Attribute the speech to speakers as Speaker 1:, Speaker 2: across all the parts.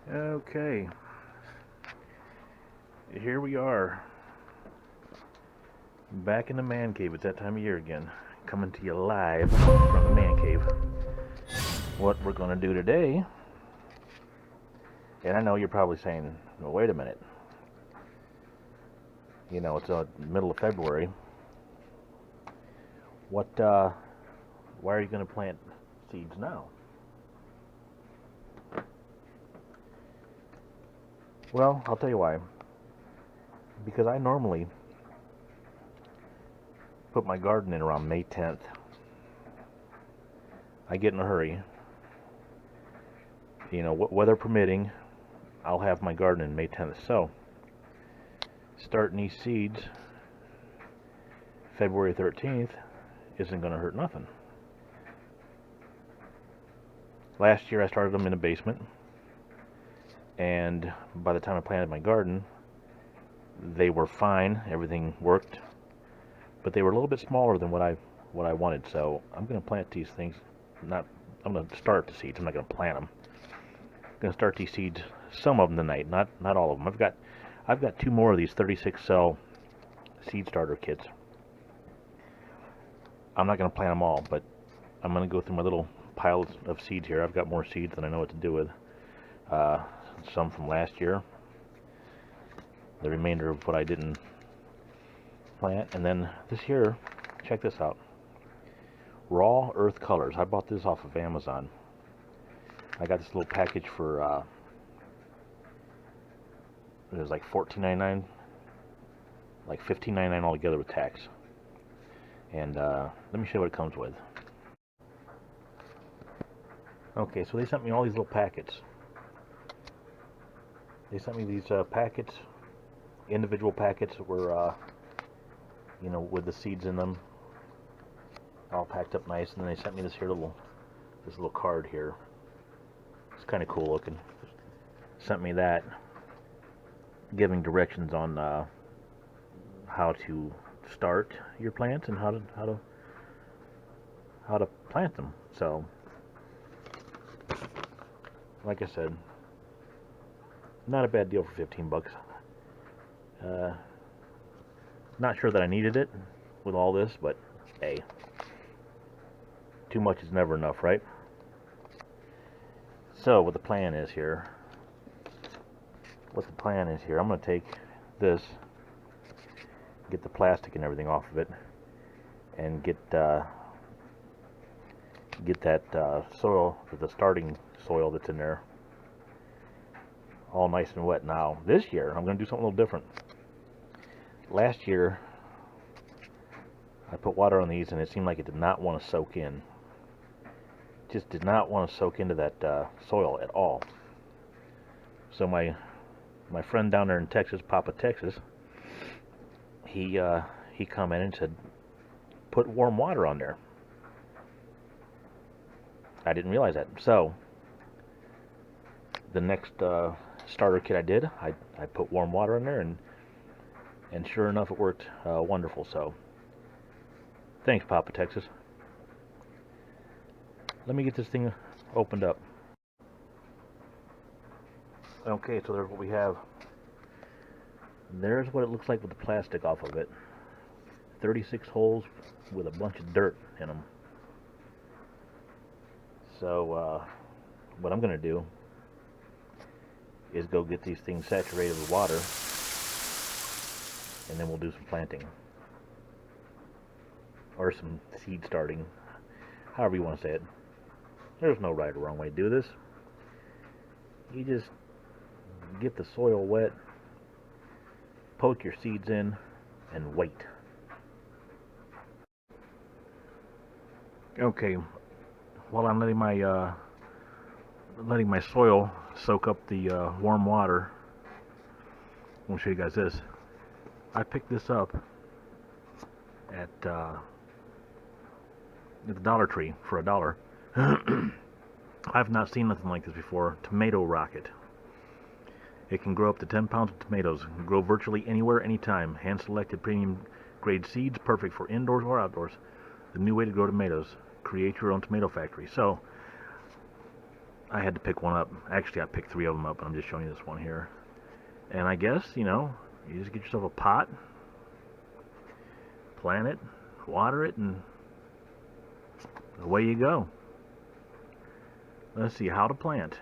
Speaker 1: Okay, here we are, back in the man cave. It's that time of year again, coming to you live from the man cave. What we're going to do today, and I know you're probably saying, well, wait a minute, it's the middle of February. Why are you going to plant seeds now? Well, I'll tell you why. Because I normally put my garden in around May 10th. I get in a hurry. Weather permitting, I'll have my garden in May 10th. So, starting these seeds February 13th isn't going to hurt nothing. Last year I started them in a basement, and by the time I planted my garden, they were fine. Everything worked, but they were a little bit smaller than what I wanted. So I'm going to plant these things. I'm going to start the seeds. I'm not going to plant them. I'm going to start these seeds. Some of them tonight, not all of them. I've got two more of these 36 cell seed starter kits. I'm not going to plant them all, but I'm going to go through my little piles of seeds here. I've got more seeds than I know what to do with. Some from last year, the remainder of what I didn't plant, and then this here, check this out. Raw Earth Colors. I bought this off of Amazon. I got this little package for it was like $14.99, like $15.99 altogether with tax. And let me show you what it comes with. Okay, so they sent me all these little packets. They sent me these packets, individual packets that were, with the seeds in them, all packed up nice. And then they sent me this little card here. It's kind of cool looking. Sent me that, giving directions on how to start your plants and how to plant them. So, like I said, not a bad deal for 15 bucks. Not sure that I needed it with all this, but hey, too much is never enough, right? So what the plan is here, I'm going to take this, get the plastic and everything off of it, and get that soil, the starting soil that's in there, all nice and wet. Now, this year, I'm going to do something a little different. Last year, I put water on these, and it seemed like it did not want to soak in. Just did not want to soak into that soil at all. So my friend down there in Texas, Papa Texas, he commented and said, put warm water on there. I didn't realize that. So the next starter kit I did, I put warm water in there, and sure enough, it worked wonderful. So thanks, Papa Texas. Let me get this thing opened up. Okay, so there's what we have. There's what it looks like with the plastic off of it. 36 holes with a bunch of dirt in them. So what I'm going to do is go get these things saturated with water, and then we'll do some planting. Or some seed starting. However you want to say it. There's no right or wrong way to do this. You just get the soil wet, poke your seeds in, and wait. Okay, while I'm letting my soil soak up the warm water, I'm going to show you guys this. I picked this up at the Dollar Tree for $1. I've not seen nothing like this before. Tomato rocket. It can grow up to 10 pounds of tomatoes. Grow virtually anywhere, anytime. Hand-selected premium grade seeds, perfect for indoors or outdoors. The new way to grow tomatoes. Create your own tomato factory. So, I had to pick one up. Actually, I picked 3 of them up, and I'm just showing you this one here. And I guess, you know, you just get yourself a pot, plant it, water it, and away you go. Let's see how to plant.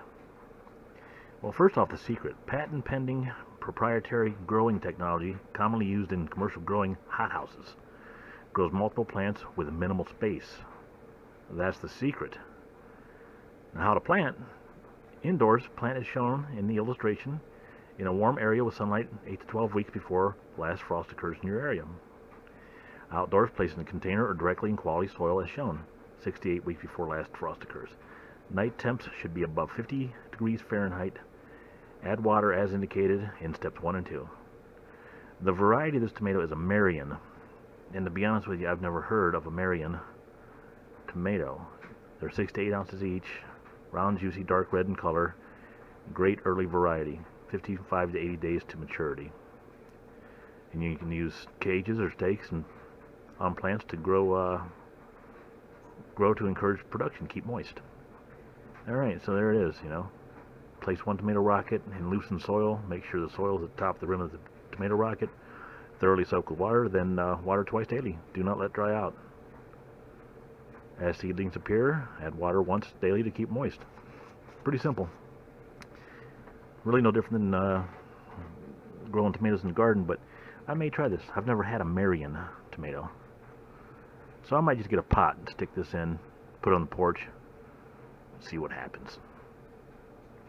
Speaker 1: Well, first off, the secret. Patent pending proprietary growing technology commonly used in commercial growing hothouses. Grows multiple plants with minimal space. That's the secret. Now, how to plant. Indoors, plant is shown in the illustration in a warm area with sunlight 8 to 12 weeks before last frost occurs in your area. Outdoors, placed in a container or directly in quality soil as shown, 6 to 8 weeks before last frost occurs. Night temps should be above 50 degrees Fahrenheit. Add water as indicated in steps 1 and 2. The variety of this tomato is a Marion. And to be honest with you, I've never heard of a Marion tomato. They're 6 to 8 ounces each, round, juicy, dark red in color, great early variety, 55 to 80 days to maturity. And you can use cages or stakes and on plants to grow to encourage production, keep moist. Alright, so there it is, you know. Place 1 tomato rocket in loosened soil. Make sure the soil is at the top of the rim of the tomato rocket. Thoroughly soak with water, then water twice daily. Do not let dry out. As seedlings appear, add water once daily to keep moist. Pretty simple. Really no different than growing tomatoes in the garden, but I may try this. I've never had a Marion tomato. So I might just get a pot and stick this in, put it on the porch, see what happens.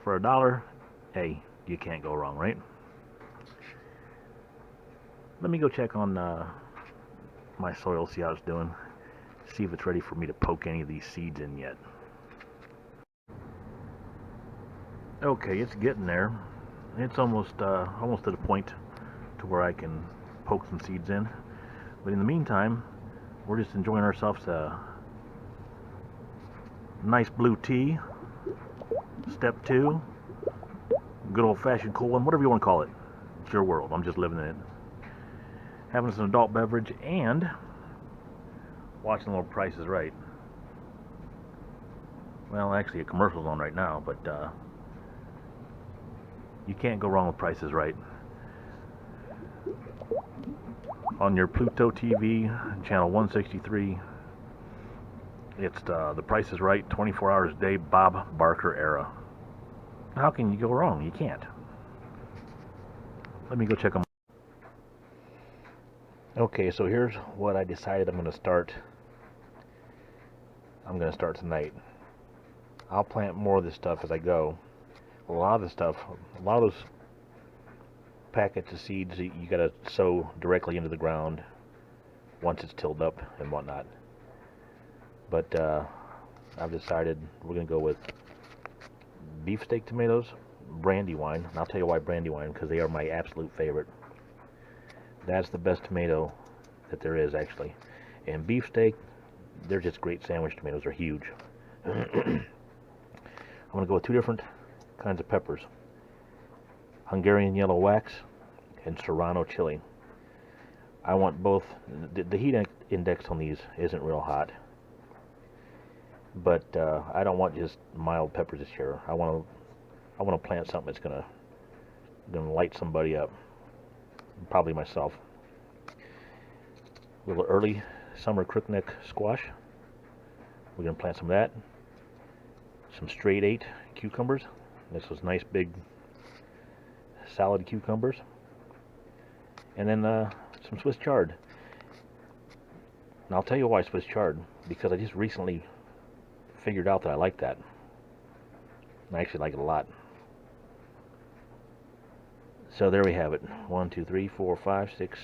Speaker 1: For $1, hey, you can't go wrong, right? Let me go check on my soil, see how it's doing, see if it's ready for me to poke any of these seeds in yet. Okay, it's getting there. It's almost to the point to where I can poke some seeds in. But in the meantime, we're just enjoying ourselves a nice blue tea. Step 2, good old-fashioned cool one, whatever you want to call it. It's your world. I'm just living in it. Having some adult beverage and watching a little Price is Right. Well, actually, a commercial's on right now, but you can't go wrong with Price is Right. On your Pluto TV, channel 163, it's the Price is Right, 24 hours a day, Bob Barker era. How can you go wrong? You can't. Let me go check them. Okay, so here's what I decided I'm going to start. I'm going to start tonight. I'll plant more of this stuff as I go. A lot of those packets of seeds you got to sow directly into the ground once it's tilled up and whatnot. But I've decided we're going to go with beefsteak tomatoes, Brandywine. And I'll tell you why Brandywine, because they are my absolute favorite. That's the best tomato that there is, actually. And beefsteak, they're just great sandwich tomatoes. They're huge. I'm going to go with 2 different kinds of peppers. Hungarian yellow wax and Serrano chili. I want both. The heat index on these isn't real hot. But I don't want just mild peppers this year. I want to plant something that's gonna light somebody up. Probably myself. A little early summer crookneck squash. We're gonna plant some of that. Some straight 8 cucumbers. This was nice big salad cucumbers. And then some Swiss chard. And I'll tell you why Swiss chard, because I just recently figured out that I like that. I actually like it a lot. So there we have it. 1, 2, 3, 4, 5, 6,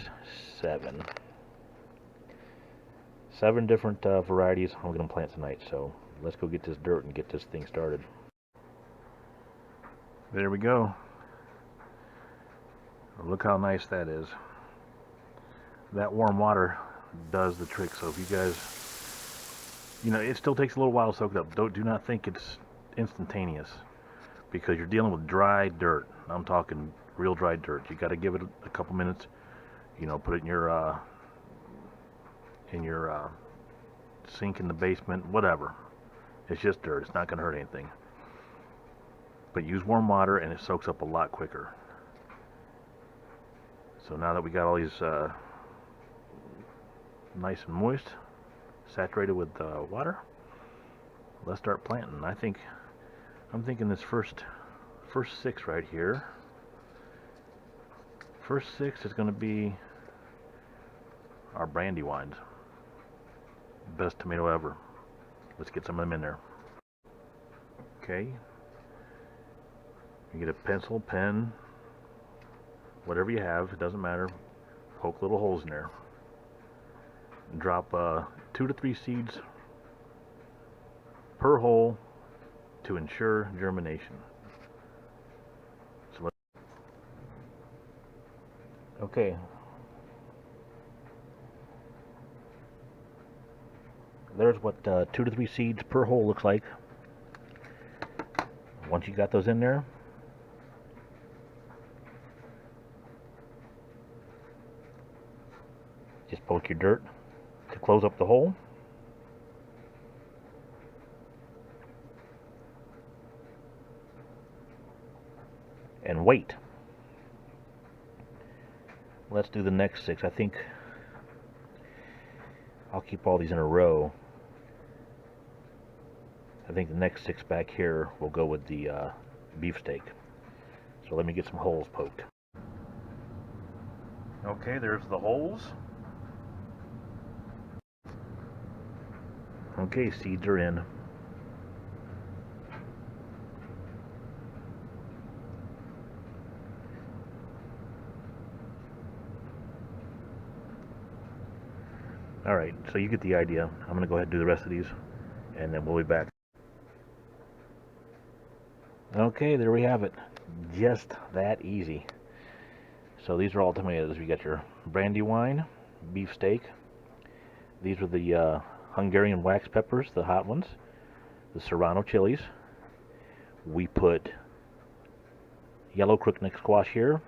Speaker 1: 7. 7 different varieties I'm going to plant tonight. So let's go get this dirt and get this thing started. There we go. Look how nice that is. That warm water does the trick. So if you guys, you know, it still takes a little while to soak it up. Do not think it's instantaneous, because you're dealing with dry dirt. I'm talking real dry dirt. You got to give it a couple minutes. You know, put it in your sink in the basement, whatever. It's just dirt. It's not going to hurt anything. but use warm water and it soaks up a lot quicker. So now that we got all these nice and moist, saturated with water, let's start planting. I'm thinking this first 6 right here. First 6 is going to be our Brandywines. Best tomato ever. Let's get some of them in there. Okay. You get a pencil, pen, whatever you have, it doesn't matter. Poke little holes in there. And drop 2 to 3 seeds per hole to ensure germination. So okay. There's what 2 to 3 seeds per hole looks like. Once you got those in there, just poke your dirt to close up the hole. And wait. Let's do the next 6. I think I'll keep all these in a row. I think the next 6 back here will go with the beefsteak. So let me get some holes poked. Okay, there's the holes. Okay, seeds are in. Alright, so you get the idea. I'm going to go ahead and do the rest of these, and then we'll be back. Okay, there we have it. Just that easy. So these are all tomatoes. We got your Brandywine, beefsteak. These are the Hungarian wax peppers, the hot ones. The Serrano chilies. We put yellow crookneck squash here,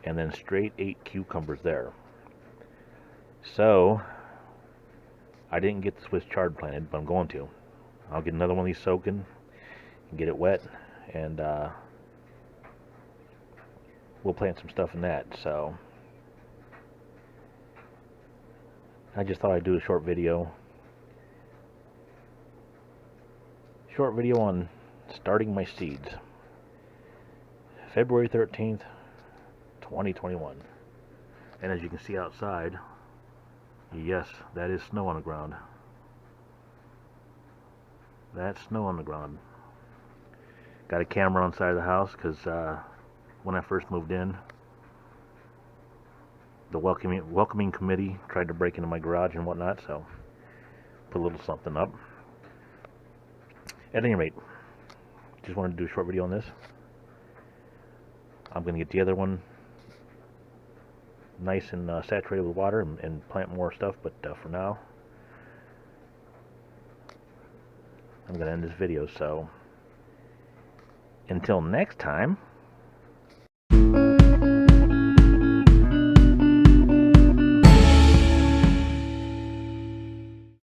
Speaker 1: and then straight 8 cucumbers there. So I didn't get the Swiss chard planted, but I'm going to. I'll get another one of these soaking and get it wet, and we'll plant some stuff in that. So I just thought I'd do a short video on starting my seeds. February 13th, 2021. And as you can see outside, yes, that is snow on the ground. That's snow on the ground. Got a camera on the side of the house because when I first moved in, the welcoming committee tried to break into my garage and whatnot, so put a little something up. At any rate, just wanted to do a short video on this. I'm going to get the other one nice and saturated with water and plant more stuff, but for now, I'm going to end this video. So until next time,